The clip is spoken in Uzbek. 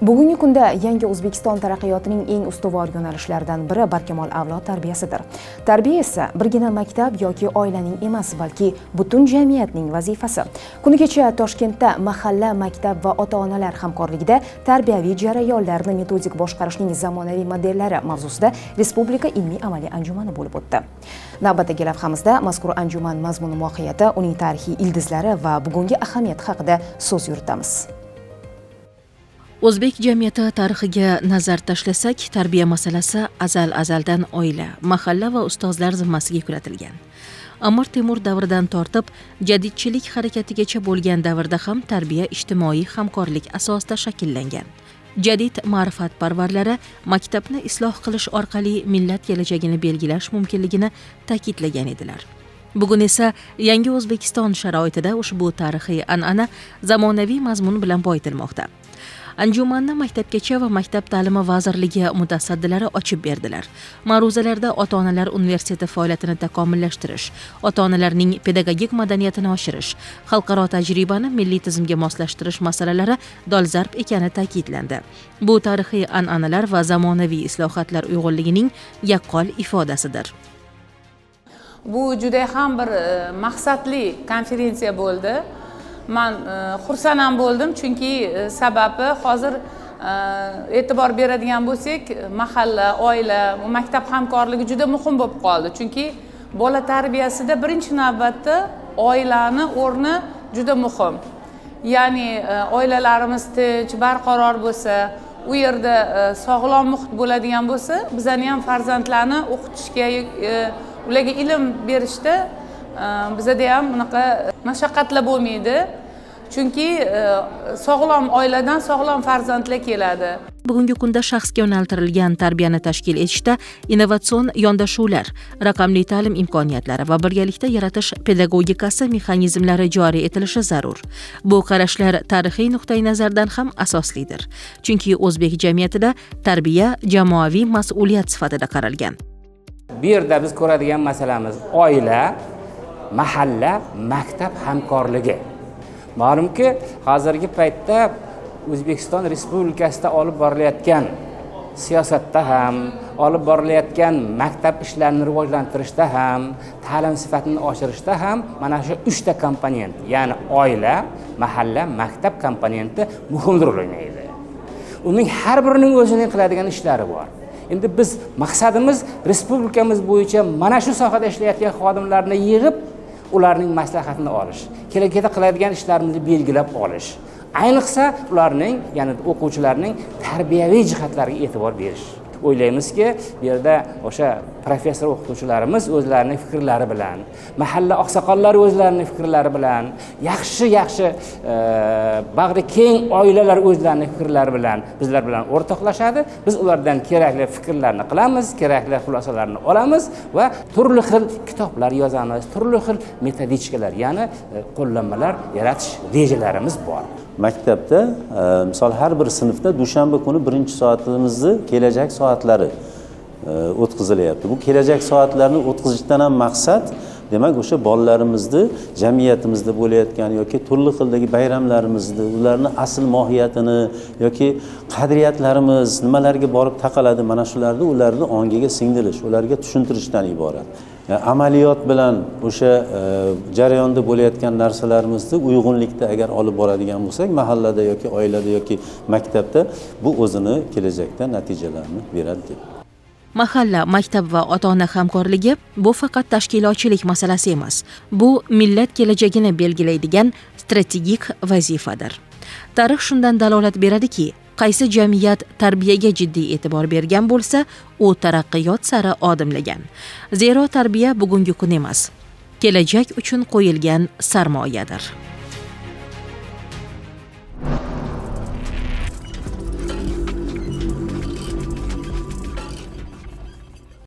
Bugungi kunda yangi O'zbekiston taraqqiyotining eng ustuvor yo'nalishlaridan biri barkamol avlod tarbiyasidir. Tarbiya esa birgina maktab yoki oilaning emas, balki butun jamiyatning vazifasi. Kuni kecha Toshkentda mahalla, maktab va ota-onalar hamkorligida tarbiyaviy jarayonlarni metodik boshqarishning zamonaviy modellari mavzusida Respublika ilmiy-amaliy anjumani bo'lib o'tdi. Navbatdagi lavhamizda mazkur anjuman mazmuni mohiyati, uning tarixiy ildizlari va bugungi ahamiyati haqida so'z yuritamiz. O'zbek jamiyati tarixiga nazar tashlasak, tarbiya masalasi azaldan oila, mahalla va ustozlar zimmasiga yuklatilgan. Amir Temur davridan tortib, jadidchilik harakatigacha bo'lgan davrda ham tarbiya ijtimoiy hamkorlik asosida shakllangan. Jadid ma'rifatparvarlari maktabni isloh qilish orqali millat kelajagini belgilash mumkinligini ta'kidlagan edilar. Bugun esa yangi O'zbekiston sharoitida ushbu tarixiy an'ana zamonaviy mazmun bilan boyitilmoqda. Anjumanni Maktabgacha va Maktab ta'limi vazirligi mutasaddilari ochib berdilar. Ma'ruzalarda ota-onalar universiteti faoliyatini takomillashtirish, ota-onalarning pedagogik madaniyatini oshirish, xalqaro tajribani milliy tizimga moslashtirish masalalari dolzarb ekani ta'kidlandi. Bu tarixiy an'analar va zamonaviy islohotlar uyg'unligining yaqqol ifodasidir. Bu juda ham bir maqsadli konferensiya bo'ldi. Men xursand ham bo'ldim, chunki sababi hozir e'tibor beradigan bo'lsak, mahalla, oila, maktab hamkorligi juda muhim bo'lib qoldi. Chunki bola tarbiyasida birinchi navbatda oilani o'rni juda muhim. Ya'ni oilalarimiz tinch, barqaror bo'lsa, u yerda sog'lom muhit bo'ladigan bo'lsa, bizani ham farzandlarni o'qitishga, ularga ilm berishda bizada ham bunaqa mashaqqatlar bo'lmaydi. Chunki sog'lom oiladan sog'lom farzandlar keladi. Bugungi kunda shaxsga yo'naltirilgan tarbiyani tashkil etishda innovatsion yondashuvlar, raqamli ta'lim imkoniyatlari va birgalikda yaratish pedagogikasi mexanizmlari joriy etilishi zarur. Bu qarashlar tarixiy nuqtai nazardan ham asoslidir. Chunki o'zbek jamiyatida tarbiya jamoaviy mas'uliyat sifatida qaralgan. Bu yerda biz ko'radigan masalamiz oila, mahalla, maktab hamkorligi. Ma'lumki, hozirgi paytda O'zbekiston Respublikasida olib borilayotgan siyosatda ham, olib borilayotgan maktab ishlarini rivojlantirishda ham, ta'lim sifatini oshirishda ham mana shu 3 ta komponent, ya'ni oila, mahalla, maktab komponenti muhim rol o'ynaydi. Uning har birining o'zining qiladigan ishlari bor. Endi biz maqsadimiz respublikamiz bo'yicha mana shu sohada ishlayotgan xodimlarni yig'ib, ularning maslahatini olish, kelajakda qiladigan ishlarimizni belgilab olish. Ayniqsa ularning, ya'ni o'quvchilarning tarbiyaviy jihatlariga e'tibor berish. O'ylaymizki, bu yerda o'sha professor o'qituvchilarimiz o'zlarining fikrlari bilan, mahalla oqsoqollari o'zlarining fikrlari bilan, yaxshi bag'ri keng oilalar o'zlarining fikrlari bilan bizlar bilan o'rtoqlashadi. Biz ulardan kerakli fikrlarni qilamiz, kerakli xulosalarni olamiz va turli xil kitoblar yozamiz, turli xil metodikalar, ya'ni qo'llanmalar yaratish rejalarimiz bor. Maktabda misol har bir sinfda dushanba kuni birinchi soatimizni kelajak soatlari o'tkazilyapti. Bu kelajak soatlarni o'tkazishdan ham maqsad, demak, o'sha bolalarimizni jamiyatimizda bo'layotgan yoki turli xildagi bayramlarimizni, ularning asl mohiyatini yoki qadriyatlarimiz nimalarga borib taqaladi, mana shularni ularni ongiga singdirish, ularga tushuntirishdan iborat. Amaliyot bilan o'sha jarayonda bo'layotgan narsalarimizni uyg'unlikda agar olib boradigan bo'lsak, mahallada yoki oilada yoki maktabda, bu o'zini kelajakda natijalarni beradi deb. Mahalla, maktab va ota-ona hamkorligi bu faqat tashkilotchilik masalasi emas. Bu millat kelajagini belgilaydigan strategik vazifadir. Tarix shundan dalolat beradiki, qaysi jamiyat tarbiyaga jiddiy e'tibor bergan bo'lsa, u taraqqiyot sari odimlagan. Zero tarbiya bugungi kun emas, kelajak uchun qo'yilgan sarmoyadir.